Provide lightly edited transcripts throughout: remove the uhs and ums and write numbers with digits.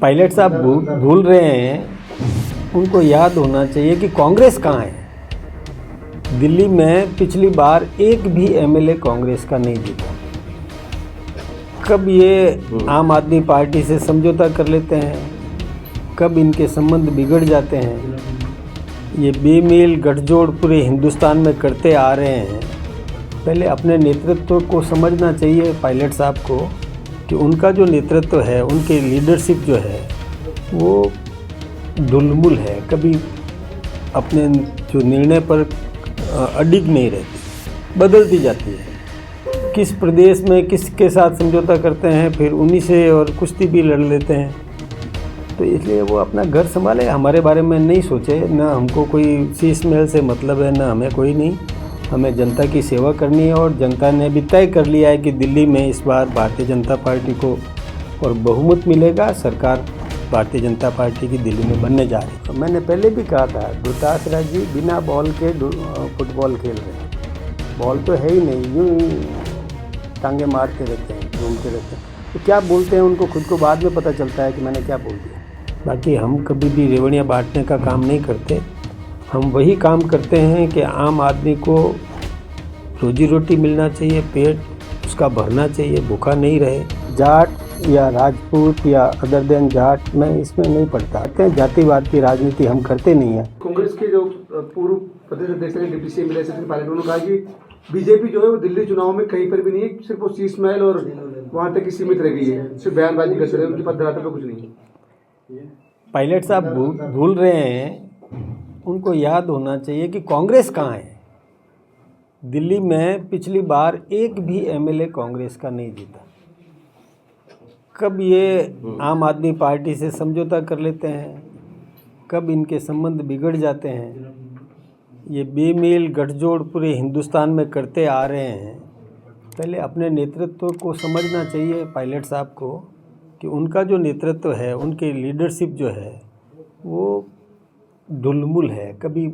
Pilot साहब भूल रहे हैं, उनको याद होना चाहिए कि कांग्रेस कहाँ है। दिल्ली में पिछली बार एक भी एमएलए कांग्रेस का नहीं जीता। कब ये आम आदमी पार्टी से समझौता कर लेते हैं, कब इनके संबंध बिगड़ जाते हैं। ये बेमेल गठजोड़ पूरे हिंदुस्तान में करते आ रहे हैं। पहले अपने नेतृत्व को समझना चाहिए पायलट साहब को कि उनका जो नेतृत्व है, उनके लीडरशिप जो है वो ढुलमुल है, कभी अपने जो निर्णय पर अडिग नहीं रहती, बदलती जाती है। किस प्रदेश में किसके साथ समझौता करते हैं, फिर उन्हीं से और कुश्ती भी लड़ लेते हैं। तो इसलिए वो अपना घर संभाले, हमारे बारे में नहीं सोचे। ना हमको कोई शीश महल से मतलब है, ना हमें कोई नहीं। हमें जनता की सेवा करनी है और जनता ने भी तय कर लिया है कि दिल्ली में इस बार भारतीय जनता पार्टी को और बहुमत मिलेगा। सरकार भारतीय जनता पार्टी की दिल्ली में बनने जा रही है। मैंने पहले भी कहा था, गुरदास राज जी बिना बॉल के फुटबॉल खेल रहे हैं। बॉल तो है ही नहीं, यूँ ही टांगे मारते रहते हैं, घूमते रहते हैं। तो क्या बोलते हैं उनको खुद को बाद में पता चलता है कि मैंने क्या बोल दिया। बाकी हम कभी भी रेवड़ियाँ बांटने का काम नहीं करते। हम वही काम करते हैं कि आम आदमी को रोजी रोटी मिलना चाहिए, पेट उसका भरना चाहिए, भूखा नहीं रहे। जाट या राजपूत या अदर देन जाट, मैं इसमें नहीं पढ़ता। जातिवाद की राजनीति हम करते नहीं हैं। कांग्रेस के जो पूर्व प्रदेश अध्यक्ष हैं डिप्टी सीएम मिले सचिन पायलट, उन्होंने कहा कि बीजेपी जो है वो दिल्ली चुनाव में कहीं पर भी नहीं है, सिर्फ वो शीश महल और वहाँ तक ही सीमित रह गई है, सिर्फ बयानबाजी करते रहे, उनकी पद धरातल पर कुछ नहीं है। पायलट साहब भूल रहे हैं, उनको याद होना चाहिए कि कांग्रेस कहाँ है। दिल्ली में पिछली बार एक भी एमएलए कांग्रेस का नहीं जीता। कब ये आम आदमी पार्टी से समझौता कर लेते हैं, कब इनके संबंध बिगड़ जाते हैं। ये बेमेल गठजोड़ पूरे हिंदुस्तान में करते आ रहे हैं। पहले अपने नेतृत्व को समझना चाहिए पायलट साहब को कि उनका जो नेतृत्व है, उनके लीडरशिप जो है वो ढुलमुल है, कभी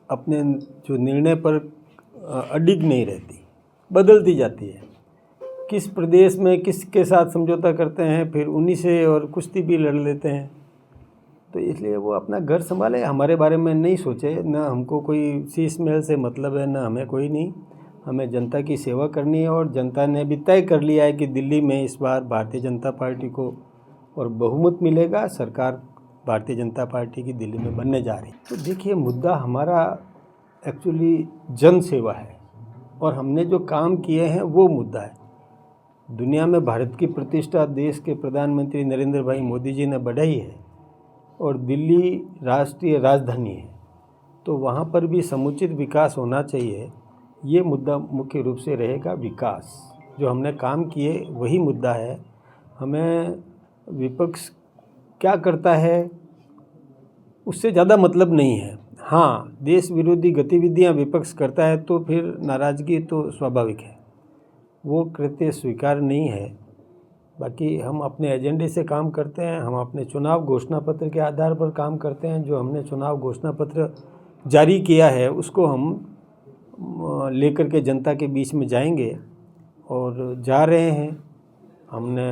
अपने जो निर्णय पर अडिग नहीं रहती, बदलती जाती है। किस प्रदेश में किसके साथ समझौता करते हैं, फिर उन्हीं से और कुश्ती भी लड़ लेते हैं। तो इसलिए वो अपना घर संभाले, हमारे बारे में नहीं सोचे। ना हमको कोई शीश महल से मतलब है, ना हमें कोई नहीं। हमें जनता की सेवा करनी है और जनता ने भी तय कर लिया है कि दिल्ली में इस बार भारतीय जनता पार्टी को और बहुमत मिलेगा। सरकार भारतीय जनता पार्टी की दिल्ली में बनने जा रही है। तो देखिए, मुद्दा हमारा एक्चुअली जन सेवा है और हमने जो काम किए हैं वो मुद्दा है। दुनिया में भारत की प्रतिष्ठा देश के प्रधानमंत्री नरेंद्र भाई मोदी जी ने बढ़ाई है और दिल्ली राष्ट्रीय राजधानी है, तो वहाँ पर भी समुचित विकास होना चाहिए। ये मुद्दा मुख्य रूप से रहेगा, विकास। जो हमने काम किए वही मुद्दा है। हमें विपक्ष क्या करता है उससे ज़्यादा मतलब नहीं है। हाँ, देश विरोधी गतिविधियाँ विपक्ष करता है तो फिर नाराज़गी तो स्वाभाविक है, वो कृत्य स्वीकार नहीं है। बाकी हम अपने एजेंडे से काम करते हैं, हम अपने चुनाव घोषणा पत्र के आधार पर काम करते हैं। जो हमने चुनाव घोषणा पत्र जारी किया है उसको हम लेकर के जनता के बीच में जाएंगे और जा रहे हैं। हमने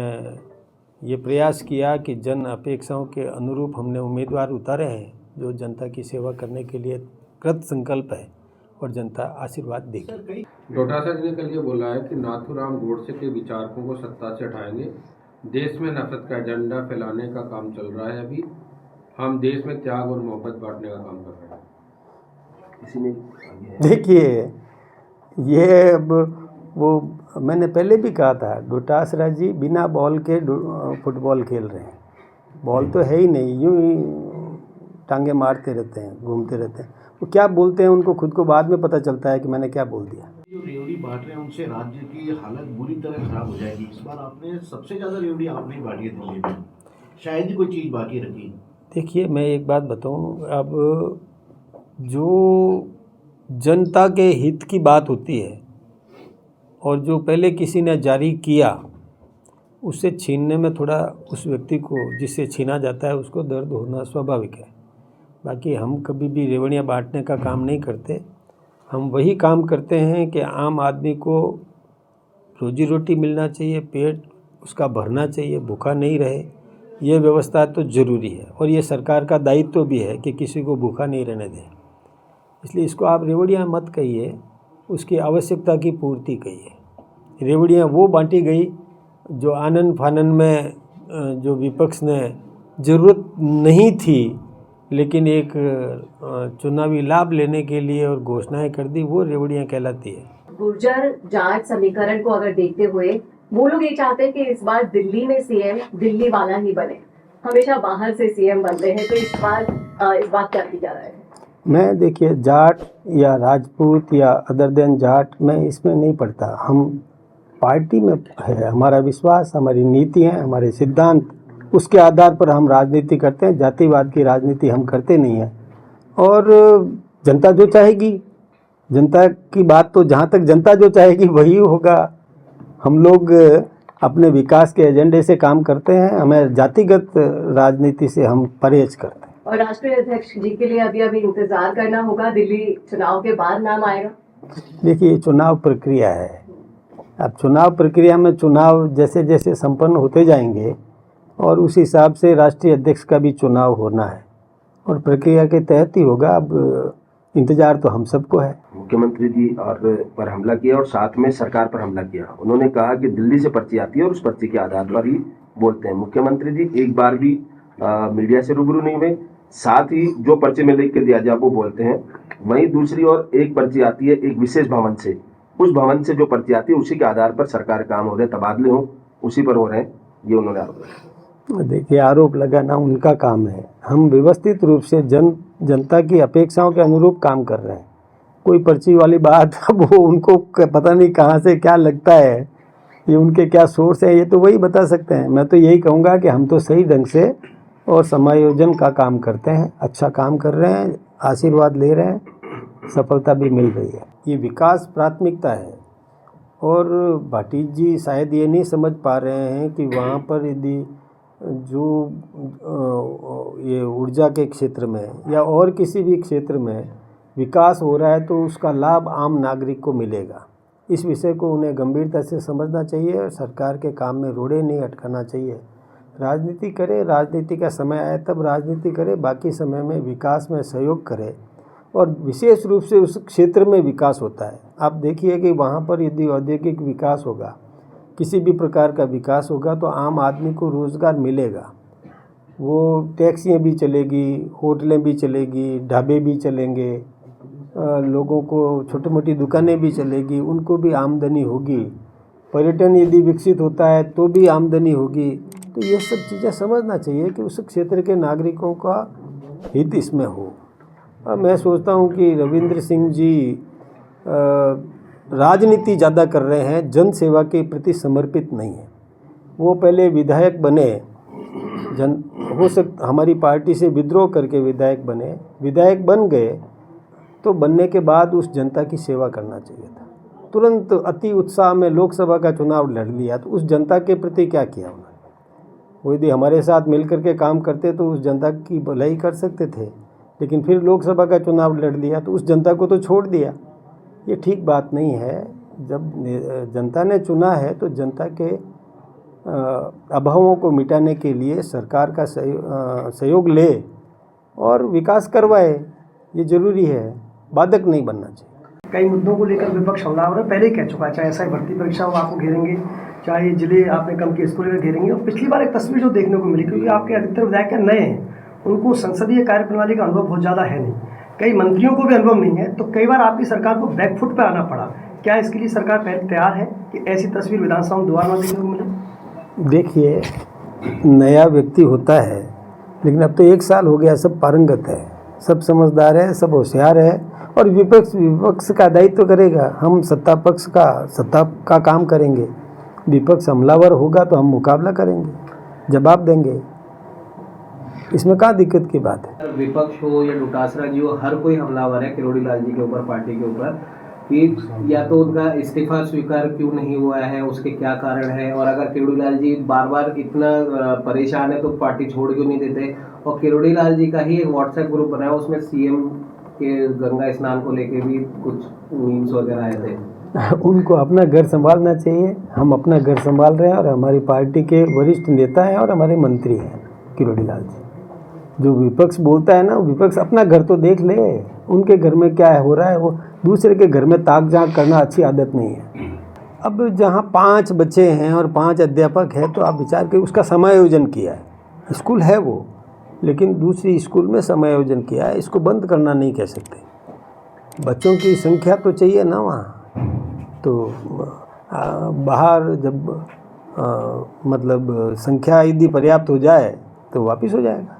ये प्रयास किया कि जन अपेक्षाओं के अनुरूप हमने उम्मीदवार उतारे हैं जो जनता की सेवा करने के लिए कृत संकल्प है और जनता आशीर्वाद देगी। डोटासरा जी ने कल ये बोला है कि नाथूराम गोडसे के विचारकों को सत्ता से हटाएंगे। देश में नफरत का एजेंडा फैलाने का काम चल रहा है। अभी हम देश में त्याग और मोहब्बत बांटने का काम कर रहे हैं। किसी ने देखिए, ये अब वो मैंने पहले भी कहा था, डोटासरा जी बिना बॉल के फुटबॉल खेल रहे हैं। बॉल तो है ही नहीं, यूँ ही टांगे मारते रहते हैं, घूमते रहते हैं। वो क्या बोलते हैं उनको खुद को बाद में पता चलता है कि मैंने क्या बोल दिया। जो रेवड़ी बांट रहे हैं उनसे राज्य की हालत बुरी तरह खराब हो जाएगी। इस बार आपने सबसे ज़्यादा रेवड़ी आपने ही बांटी है दिल्ली में, शायद ही कोई चीज़ बाकी रखी। देखिए, मैं एक बात बताऊं, अब जो जनता के हित की बात होती है और जो पहले किसी ने जारी किया उससे छीनने में थोड़ा उस व्यक्ति को जिससे छीना जाता है उसको दर्द होना स्वाभाविक है। बाकी हम कभी भी रेवड़ियाँ बांटने का काम नहीं करते। हम वही काम करते हैं कि आम आदमी को रोजी रोटी मिलना चाहिए, पेट उसका भरना चाहिए, भूखा नहीं रहे। ये व्यवस्था तो ज़रूरी है और ये सरकार का दायित्व भी है कि किसी को भूखा नहीं रहने दें। इसलिए इसको आप रेवड़ियाँ मत कहिए, उसकी आवश्यकता की पूर्ति कहिए। रेवड़ियाँ वो बांटी गई जो आनन फानन में जो विपक्ष ने ज़रूरत नहीं थी, लेकिन एक चुनावी लाभ लेने के लिए और घोषणाएं कर दी, वो रेवड़ियाँ कहलाती है। गुर्जर जाट समीकरण को अगर देखते हुए वो लोग ये चाहते हैं कि इस बार दिल्ली में सीएम दिल्ली वाला ही बने, हमेशा बाहर से सीएम बनते हैं, तो इस बात क्या की जा रहा है? मैं देखिए, जाट या राजपूत या अदर देन जाट, मैं इसमें नहीं पढ़ता। हम पार्टी में है हमारा विश्वास, हमारी नीति है, हमारे सिद्धांत, उसके आधार पर हम राजनीति करते हैं। जातिवाद की राजनीति हम करते नहीं हैं। और जनता जो चाहेगी, जनता की बात तो जहाँ तक जनता जो चाहेगी वही होगा। हम लोग अपने विकास के एजेंडे से काम करते हैं, हमें जातिगत राजनीति से हम परहेज करते हैं। और राष्ट्रीय अध्यक्ष जी के लिए अभी इंतजार करना होगा, दिल्ली चुनाव के बाद नाम आएगा। देखिए, चुनाव प्रक्रिया है। अब चुनाव प्रक्रिया में चुनाव जैसे जैसे संपन्न होते जाएंगे और उस हिसाब से राष्ट्रीय अध्यक्ष का भी चुनाव होना है और प्रक्रिया के तहत ही होगा। अब इंतजार तो हम सबको है। मुख्यमंत्री जी और पर हमला किया और साथ में सरकार पर हमला किया। उन्होंने कहा कि दिल्ली से पर्ची आती है और उस पर्ची के आधार पर ही बोलते हैं। मुख्यमंत्री जी एक बार भी मीडिया से रूबरू नहीं हुए, साथ ही जो पर्चे में लिख के दिया जाए वो बोलते हैं। वहीं दूसरी ओर एक पर्ची आती है एक विशेष भवन से, उस भवन से जो पर्ची आती है उसी के आधार पर सरकार काम हो रहे, तबादले हो उसी पर हो रहे हैं, ये उन्होंने आरोप लगाया। देखिए, आरोप लगाना उनका काम है। हम व्यवस्थित रूप से जनता की अपेक्षाओं के अनुरूप काम कर रहे हैं। कोई पर्ची वाली बात, अब वो उनको पता नहीं कहाँ से क्या लगता है, ये उनके क्या सोर्स है, ये तो वही बता सकते हैं। मैं तो यही कहूँगा कि हम तो सही ढंग से और समायोजन का काम करते हैं, अच्छा काम कर रहे हैं, आशीर्वाद ले रहे हैं, सफलता भी मिल रही है। ये विकास प्राथमिकता है और भाटी जी शायद ये नहीं समझ पा रहे हैं कि वहाँ पर यदि जो ये ऊर्जा के क्षेत्र में या और किसी भी क्षेत्र में विकास हो रहा है तो उसका लाभ आम नागरिक को मिलेगा। इस विषय को उन्हें गंभीरता से समझना चाहिए और सरकार के काम में रोड़े नहीं अटकाना चाहिए। राजनीति करे, राजनीति का समय आए तब राजनीति करे, बाकी समय में विकास में सहयोग करे और विशेष रूप से उस क्षेत्र में विकास होता है। आप देखिए कि वहाँ पर यदि औद्योगिक विकास होगा, किसी भी प्रकार का विकास होगा तो आम आदमी को रोज़गार मिलेगा। वो टैक्सियाँ भी चलेगी, होटलें भी चलेगी, ढाबे भी चलेंगे, लोगों को छोटी मोटी दुकानें भी चलेगी, उनको भी आमदनी होगी। पर्यटन यदि विकसित होता है तो भी आमदनी होगी। तो ये सब चीज़ें समझना चाहिए कि उस क्षेत्र के नागरिकों का हित इसमें हो। मैं सोचता हूँ कि रविंद्र सिंह जी राजनीति ज़्यादा कर रहे हैं, जन सेवा के प्रति समर्पित नहीं है। वो पहले विधायक बने, हमारी पार्टी से विद्रोह करके विधायक बने, विधायक बन गए तो बनने के बाद उस जनता की सेवा करना चाहिए था। तुरंत अति उत्साह में लोकसभा का चुनाव लड़ लिया तो उस जनता के प्रति क्या किया उन्होंने? वो यदि हमारे साथ मिल करके काम करते तो उस जनता की भलाई कर सकते थे, लेकिन फिर लोकसभा का चुनाव लड़ लिया तो उस जनता को तो छोड़ दिया। ये ठीक बात नहीं है। जब जनता ने चुना है तो जनता के अभावों को मिटाने के लिए सरकार का सहयोग ले और विकास करवाए, ये ज़रूरी है, बाधक नहीं बनना चाहिए। कई मुद्दों को लेकर विपक्ष हमलावर है, पहले ही कह चुका है, चाहे ऐसा भर्ती परीक्षा हो आपको घेरेंगे, चाहे जिले आपने कम के स्कूल में घेरेंगे। और पिछली बार एक तस्वीर जो देखने को मिली, क्योंकि आपके अधिकतर विधायक नए हैं, उनको संसदीय कार्यप्रणाली का अनुभव बहुत ज़्यादा है नहीं, कई मंत्रियों को भी अनुभव नहीं है, तो कई बार आपकी सरकार को बैकफुट पर आना पड़ा। क्या इसके लिए सरकार पहले तैयार है कि ऐसी तस्वीर विधानसभा में दोबारा देखने को मिले? देखिए, नया व्यक्ति होता है, लेकिन अब तो 1 साल हो गया, सब पारंगत है, सब समझदार है, सब होशियार है और विपक्ष का दायित्व करेगा। हम सत्ता का काम करेंगे। विपक्ष हमलावर होगा तो हम मुकाबला करेंगे, जवाब देंगे। इसमें क्या दिक्कत की बात है? विपक्ष हो या डोटासरा जी हो, हर कोई हमलावर है किरोड़ी लाल जी के ऊपर, पार्टी के ऊपर, कि या तो उनका इस्तीफा स्वीकार क्यों नहीं हुआ है, उसके क्या कारण है, और अगर किरोड़ी लाल जी बार बार इतना परेशान है तो पार्टी छोड़ क्यों नहीं देते। और किरोड़ी लाल जी का ही एक व्हाट्सएप ग्रुप बनाया, उसमें सीएम के गंगा स्नान को लेके भी कुछ मीम्स वगैरह आए थे। उनको अपना घर संभालना चाहिए। हम अपना घर संभाल रहे हैं और हमारी पार्टी के वरिष्ठ नेता हैं और हमारे मंत्री हैं। किरोड़ी लाल जी। जो विपक्ष बोलता है ना, विपक्ष अपना घर तो देख ले, उनके घर में क्या हो रहा है, वो दूसरे के घर में ताक झांक करना अच्छी आदत नहीं है। अब जहाँ 5 बच्चे हैं और 5 अध्यापक है, तो आप विचार करिए, उसका समायोजन किया है, स्कूल है वो, लेकिन दूसरी स्कूल में समायोजन किया है, इसको बंद करना नहीं कह सकते। बच्चों की संख्या तो चाहिए ना वहाँ, तो बाहर जब मतलब संख्या यदि पर्याप्त हो जाए तो वापस हो जाएगा।